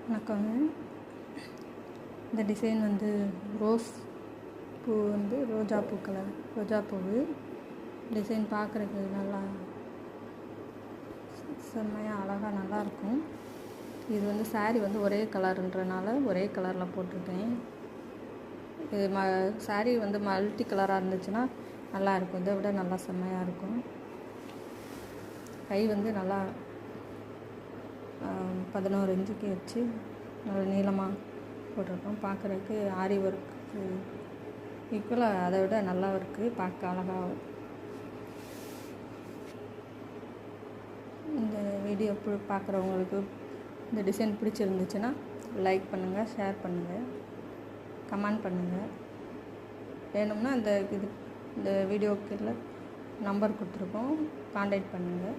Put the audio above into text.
வணக்கங்க. இந்த டிசைன் வந்து ரோஸ் பூ வந்து ரோஜா பூ கலர் ரோஜா பூவு டிசைன் பார்க்குறதுக்கு நல்லா செம்மையாக அழகாக நல்லாயிருக்கும். இது வந்து சாரீ வந்து ஒரே கலருன்றனால ஒரே கலரில் போட்டிருக்கேன். இது சாரீ வந்து மல்டி கலராக இருந்துச்சுன்னா நல்லாயிருக்கும். இதை விட நல்லா செம்மையாக இருக்கும். கை வந்து நல்லா 11 இன்ச்சுக்கு வச்சு நல்லா நீளமாக போட்டிருக்கோம். பார்க்குறதுக்கு ஆரி ஒர்க்கு ஈக்குவலாக அதை விட நல்லா இருக்குது. பார்க்க அழகாக. இந்த வீடியோ பார்க்குறவங்களுக்கு இந்த டிசைன் பிடிச்சிருந்துச்சுன்னா லைக் பண்ணுங்கள், ஷேர் பண்ணுங்கள், கமெண்ட் பண்ணுங்கள். வேணும்னா இந்த வீடியோக்கு நம்பர் கொடுத்துருக்கோம், கான்டாக்ட் பண்ணுங்கள்.